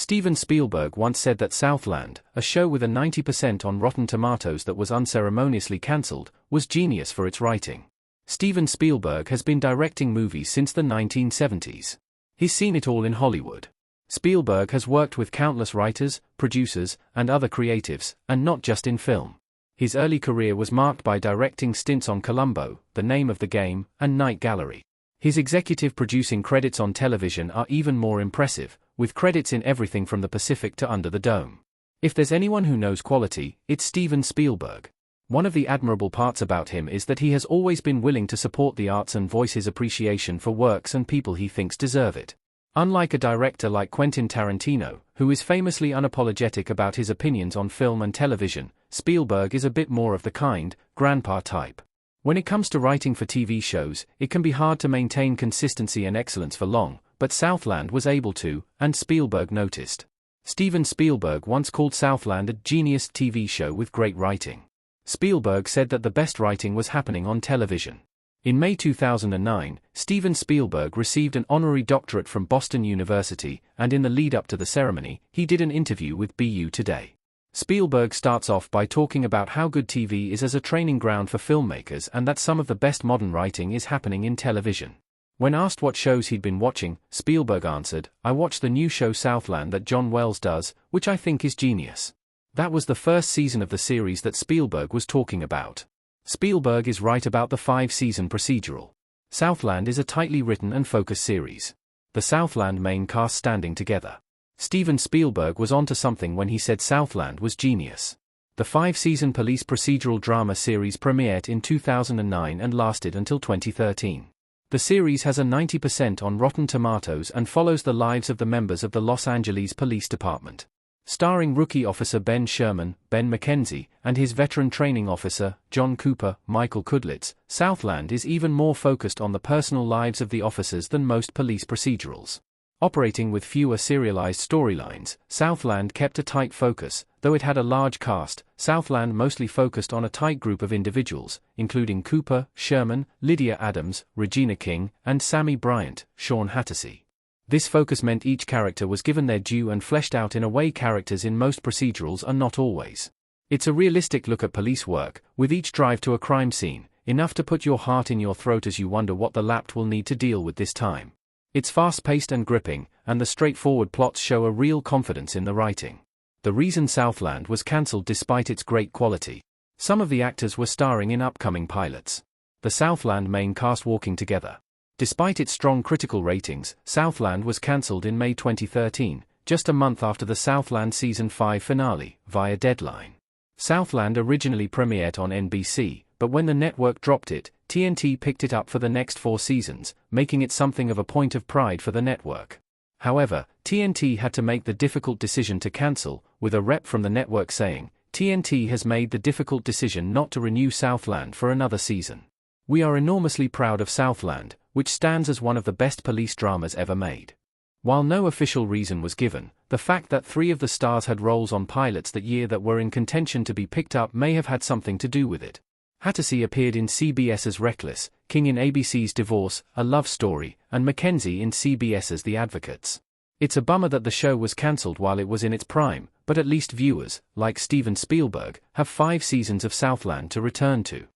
Steven Spielberg once said that Southland, a show with a 90% on Rotten Tomatoes that was unceremoniously cancelled, was genius for its writing. Steven Spielberg has been directing movies since the 1970s. He's seen it all in Hollywood. Spielberg has worked with countless writers, producers, and other creatives, and not just in film. His early career was marked by directing stints on Columbo, The Name of the Game, and Night Gallery. His executive producing credits on television are even more impressive, with credits in everything from The Pacific to Under the Dome. If there's anyone who knows quality, it's Steven Spielberg. One of the admirable parts about him is that he has always been willing to support the arts and voice his appreciation for works and people he thinks deserve it. Unlike a director like Quentin Tarantino, who is famously unapologetic about his opinions on film and television, Spielberg is a bit more of the kind, grandpa type. When it comes to writing for TV shows, it can be hard to maintain consistency and excellence for long, but Southland was able to, and Spielberg noticed. Steven Spielberg once called Southland a genius TV show with great writing. Spielberg said that the best writing was happening on television. In May 2009, Steven Spielberg received an honorary doctorate from Boston University, and in the lead-up to the ceremony, he did an interview with BU Today. Spielberg starts off by talking about how good TV is as a training ground for filmmakers and that some of the best modern writing is happening in television. When asked what shows he'd been watching, Spielberg answered, "I watch the new show Southland that John Wells does, which I think is genius." That was the first season of the series that Spielberg was talking about. Spielberg is right about the 5-season procedural. Southland is a tightly written and focused series. The Southland main cast standing together. Steven Spielberg was onto something when he said Southland was genius. The 5-season police procedural drama series premiered in 2009 and lasted until 2013. The series has a 90% on Rotten Tomatoes and follows the lives of the members of the Los Angeles Police Department. Starring rookie officer Ben Sherman, Ben McKenzie, and his veteran training officer, John Cooper, Michael Kudlitz, Southland is even more focused on the personal lives of the officers than most police procedurals. Operating with fewer serialized storylines, Southland kept a tight focus, though it had a large cast. Southland mostly focused on a tight group of individuals, including Cooper, Sherman, Lydia Adams, Regina King, and Sammy Bryant, Sean Hattersley. This focus meant each character was given their due and fleshed out in a way characters in most procedurals are not always. It's a realistic look at police work, with each drive to a crime scene, enough to put your heart in your throat as you wonder what the Lapt will need to deal with this time. It's fast-paced and gripping, and the straightforward plots show a real confidence in the writing. The reason Southland was cancelled despite its great quality. Some of the actors were starring in upcoming pilots. The Southland main cast walking together. Despite its strong critical ratings, Southland was cancelled in May 2013, just a month after the Southland Season 5 finale, via Deadline. Southland originally premiered on NBC, but when the network dropped it, TNT picked it up for the next 4 seasons, making it something of a point of pride for the network. However, TNT had to make the difficult decision to cancel, with a rep from the network saying, "TNT has made the difficult decision not to renew Southland for another season. We are enormously proud of Southland, which stands as one of the best police dramas ever made." While no official reason was given, the fact that 3 of the stars had roles on pilots that year that were in contention to be picked up may have had something to do with it. Hattersley appeared in CBS's Reckless, King in ABC's Divorce, A Love Story, and Mackenzie in CBS's The Advocates. It's a bummer that the show was cancelled while it was in its prime, but at least viewers, like Steven Spielberg, have 5 seasons of Southland to return to.